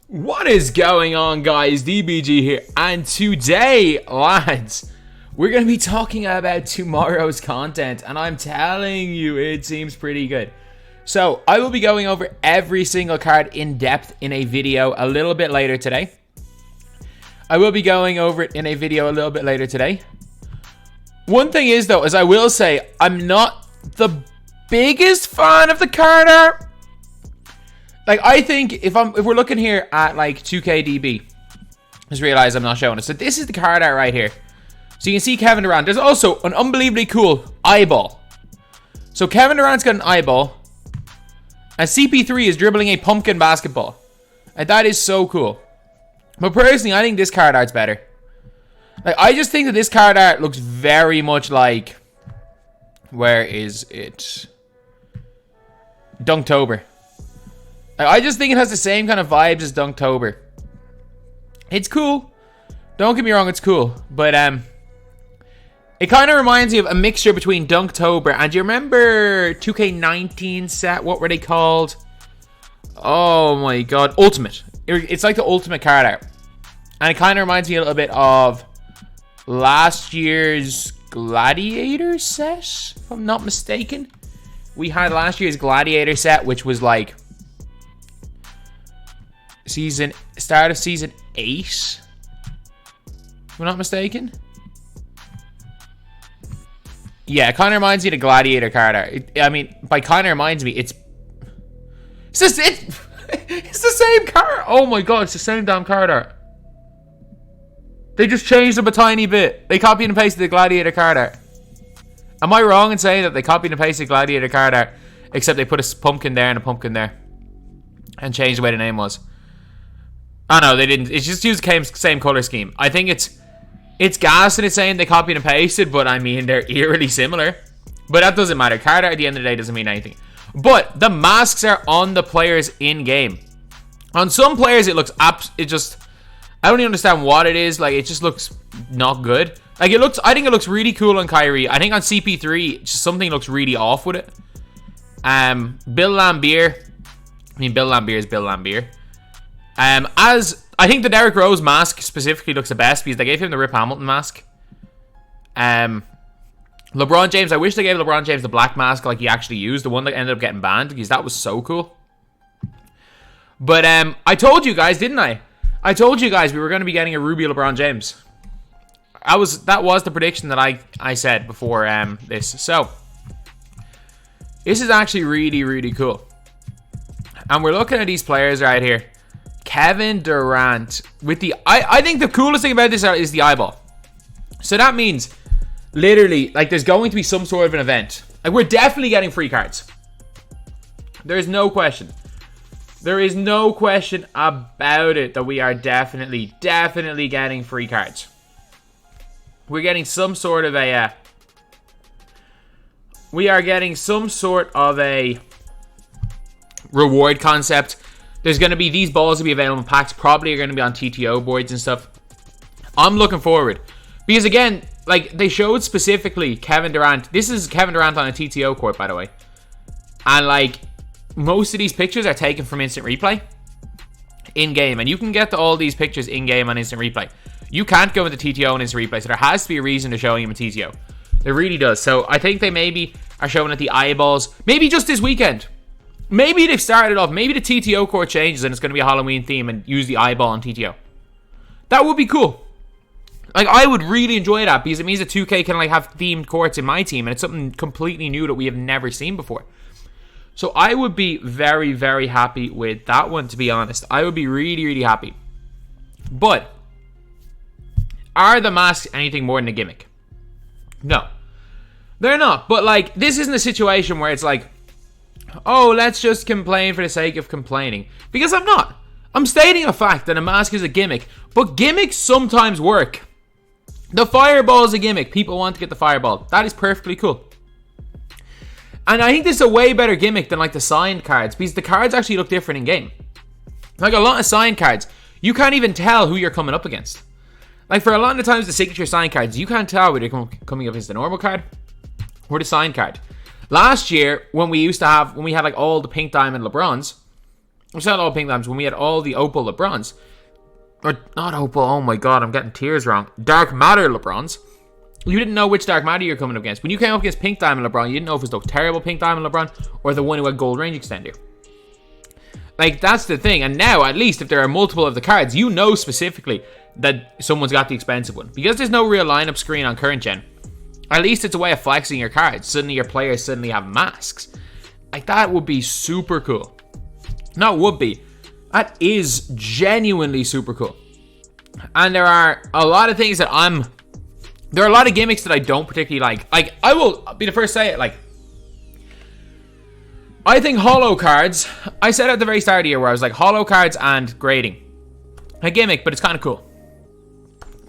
What is going on, guys? DBG here, and today, lads, we're going to be talking about tomorrow's content, and I'm telling you, it seems pretty good. So, I will be going over every single card in depth in a video a little bit later today. One thing is, though, as I will say, I'm not the biggest fan of the card art. Like, I think if we're looking here at like 2KDB, just realize I'm not showing it. So this is the card art right here. So you can see Kevin Durant. There's also an unbelievably cool eyeball. So Kevin Durant's got an eyeball, and CP3 is dribbling a pumpkin basketball, and that is so cool. But personally, I think this card art's better. Like, I just think that this card art looks very much like, where is it? Dunktober. I just think it has the same kind of vibes as Dunktober. It's cool. Don't get me wrong, it's cool. But it kind of reminds me of a mixture between Dunktober and, do you remember 2K19 set? What were they called? Oh my god, Ultimate. It's like the Ultimate card art. And it kind of reminds me a little bit of last year's Gladiator set, if I'm not mistaken. We had last year's Gladiator set, which was like start of season 8, if I'm not mistaken. Yeah, it kind of reminds me of the Gladiator card art. I mean, by kind of reminds me, it's the same card. Oh my god, it's the same damn card art. They just changed them a tiny bit. They copied and pasted the Gladiator card art. Am I wrong in saying that they copied and pasted Gladiator card art, except they put a pumpkin there and a pumpkin there, and changed the way the name was? Oh no, they didn't. It's just used the same color scheme. I think it's gas and it's saying they copied and pasted, but I mean, they're eerily similar. But that doesn't matter. Card art at the end of the day doesn't mean anything. But the masks are on the players in game. On some players, it looks I don't even understand what it is. Like, it just looks not good. Like, I think it looks really cool on Kyrie. I think on CP3, just something looks really off with it. Bill Laimbeer is Bill Laimbeer. As I think the Derrick Rose mask specifically looks the best because they gave him the Rip Hamilton mask. LeBron James, I wish they gave LeBron James the black mask like he actually used, the one that ended up getting banned, because that was so cool. But I told you guys, didn't I? I told you guys we were going to be getting a Ruby LeBron James. That was the prediction that I said before this. So this is actually really, really cool. And we're looking at these players right here. Kevin Durant with the I think the coolest thing about this is the eyeball. So that means literally, like, there's going to be some sort of an event. Like, we're definitely getting free cards. There's no question. There is no question about it that we are definitely getting free cards. We're getting some sort of a reward concept. There's going to be, these balls will be available in packs. Probably are going to be on TTO boards and stuff. I'm looking forward. Because again, like, they showed specifically Kevin Durant. This is Kevin Durant on a TTO court, by the way. And like, most of these pictures are taken from instant replay in-game. And you can get all these pictures in-game on instant replay. You can't go into TTO and instant replay. So there has to be a reason to showing him a TTO. There really does. So I think they maybe are showing at the eyeballs. Maybe just this weekend. Maybe they've started off. Maybe the TTO court changes and it's going to be a Halloween theme and use the eyeball on TTO. That would be cool. Like, I would really enjoy that because it means that 2K can like have themed courts in my team, and it's something completely new that we have never seen before. So I would be very, very happy with that one, to be honest. I would be really, really happy. But are the masks anything more than a gimmick? No. They're not. But like, this isn't a situation where it's like, oh, let's just complain for the sake of complaining. Because I'm not. I'm stating a fact that a mask is a gimmick. But gimmicks sometimes work. The fireball is a gimmick. People want to get the fireball. That is perfectly cool. And I think this is a way better gimmick than like the signed cards, because the cards actually look different in game. Like, a lot of signed cards, you can't even tell who you're coming up against. Like, for a lot of the times, the signature signed cards, you can't tell whether you're coming up against the normal card or the signed card. Last year, when we had like all the pink diamond LeBrons, We said all pink diamonds when we had all the opal LeBrons. Or not opal, oh my god, I'm getting tiers wrong. Dark matter LeBrons. You didn't know which dark matter you're coming up against. When you came up against pink diamond LeBron, you didn't know if it was the terrible pink diamond LeBron or the one who had gold range extender. Like, that's the thing. And now, at least, if there are multiple of the cards, you know specifically that someone's got the expensive one. Because there's no real lineup screen on current gen, at least it's a way of flexing your cards. Suddenly your players suddenly have masks. Like, that would be super cool. Not would be. That is genuinely super cool. And there are a lot of things that there are a lot of gimmicks that I don't particularly like. Like, I will be the first to say it, like, I think holo cards, I said at the very start of the year where I was like, holo cards and grading. A gimmick, but it's kind of cool.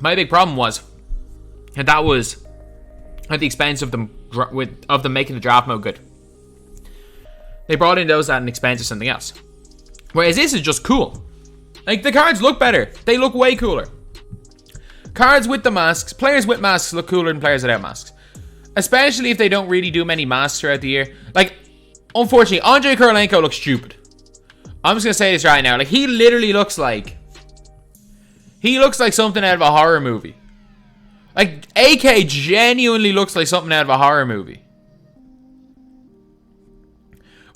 My big problem was, and that was at the expense of them making the draft mode good. They brought in those at an expense of something else. Whereas this is just cool. Like, the cards look better. They look way cooler. Cards with the masks, players with masks look cooler than players without masks. Especially if they don't really do many masks throughout the year. Like, unfortunately, Andrei Kirilenko looks stupid. I'm just going to say this right now. Like, he literally looks like something out of a horror movie. Like, AK genuinely looks like something out of a horror movie.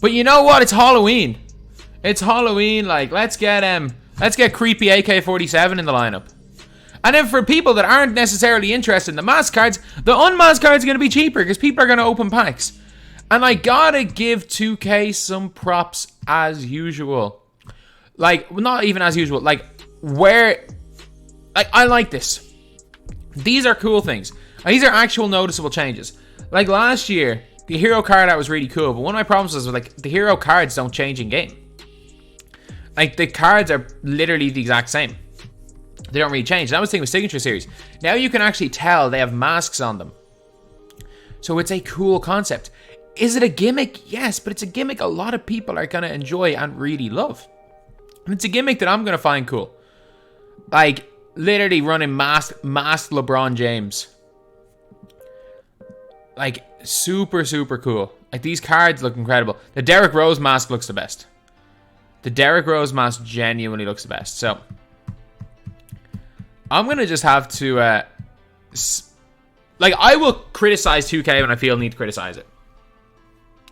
But you know what? It's Halloween. It's Halloween. Like, let's get creepy AK-47 in the lineup. And then for people that aren't necessarily interested in the mask cards, the unmasked cards are going to be cheaper because people are going to open packs. And I gotta give 2K some props as usual. Like, not even as usual. Like, I like this. These are cool things. These are actual noticeable changes. Like last year, the hero card out was really cool. But one of my problems was like, the hero cards don't change in game. Like, the cards are literally the exact same. They don't really change. That was the thing with Signature Series. Now you can actually tell they have masks on them. So it's a cool concept. Is it a gimmick? Yes, but it's a gimmick a lot of people are going to enjoy and really love. And it's a gimmick that I'm going to find cool. Like, literally running masked LeBron James. Like, super, super cool. Like, these cards look incredible. The Derrick Rose mask looks the best. The Derrick Rose mask genuinely looks the best. So, I'm going to just have to, like, I will criticize 2K when I feel I need to criticize it.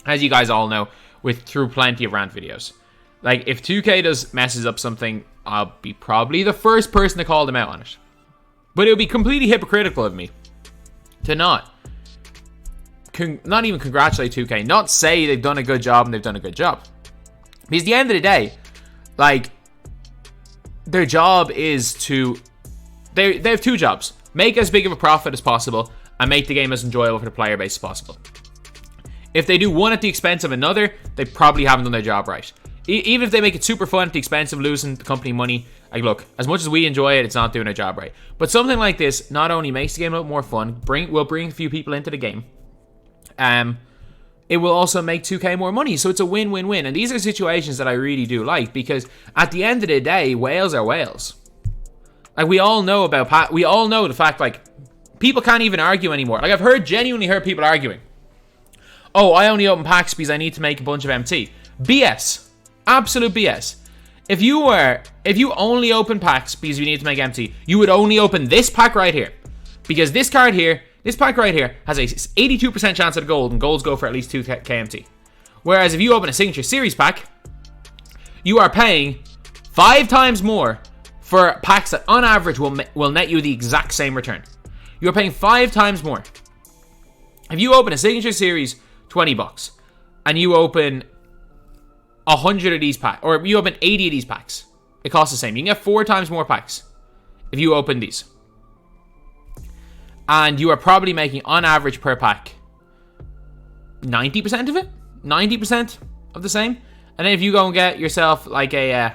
As you guys all know, through plenty of rant videos. Like, if 2K messes up something, I'll be probably the first person to call them out on it. But it would be completely hypocritical of me to not even congratulate 2K. Not say they've done a good job and they've done a good job. Because at the end of the day, like, their job is to... They have two jobs. Make as big of a profit as possible and make the game as enjoyable for the player base as possible. If they do one at the expense of another, they probably haven't done their job right. Even if they make it super fun at the expense of losing the company money, like, look, as much as we enjoy it, it's not doing their job right. But something like this not only makes the game a little more fun, will bring a few people into the game, it will also make 2K more money. So it's a win-win-win. And these are situations that I really do like, because at the end of the day, whales are whales. Like, we all know the fact, like, people can't even argue anymore. Like, I've genuinely heard people arguing. Oh, I only open packs because I need to make a bunch of MT. BS. Absolute BS. If you only open packs because you need to make MT, you would only open this pack right here. Because this pack right here, has a 82% chance at a gold, and golds go for at least 2k MT. Whereas if you open a Signature Series pack, you are paying 5 times more for packs that on average will net you the exact same return. You're paying 5 times more. If you open a Signature Series 20 bucks and you open 100 of these packs, or you open 80 of these packs, it costs the same. You can get 4 times more packs if you open these. And you are probably making, on average per pack, 90% of it? 90% of the same? And then if you go and get yourself like as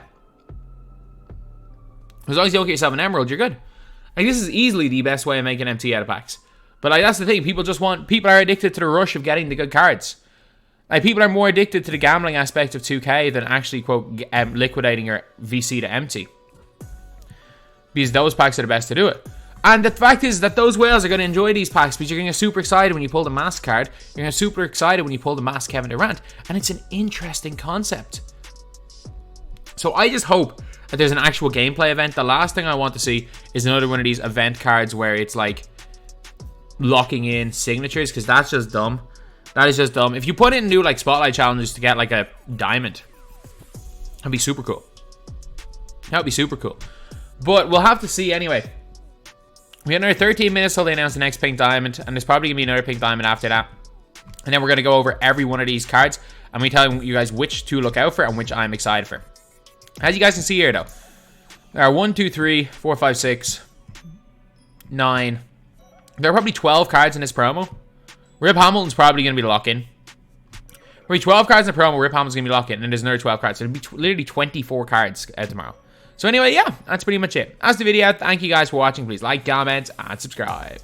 long as you don't get yourself an emerald, you're good. Like, this is easily the best way of making MT out of packs. But, like, that's the thing. People are addicted to the rush of getting the good cards. Like, people are more addicted to the gambling aspect of 2K than actually, quote, liquidating your VC to empty. Because those packs are the best to do it. And the fact is that those whales are going to enjoy these packs because you're going to get super excited when you pull the mask card. You're going to get super excited when you pull the mask Kevin Durant. And it's an interesting concept. So I just hope that there's an actual gameplay event. The last thing I want to see is another one of these event cards where it's like locking in signatures, because that's just dumb. That is just dumb. If you put in new like spotlight challenges to get like a diamond, that'd be super cool. That would be super cool. But we'll have to see anyway. We have another 13 minutes till they announce the next pink diamond, and there's probably gonna be another pink diamond after that. And then we're gonna go over every one of these cards, and we tell you guys which to look out for and which I'm excited for. As you guys can see here, though, there are 1, 2, 3, 4, 5, 6, 9. There are probably 12 cards in this promo. Rip Hamilton's probably gonna be the lock-in. There'll be 12 cards in the promo. Rip Hamilton's gonna be lock-in, and then there's another 12 cards. So it'll be literally 24 cards tomorrow. So anyway, yeah, that's pretty much it. That's the video. Thank you guys for watching. Please like, comment, and subscribe.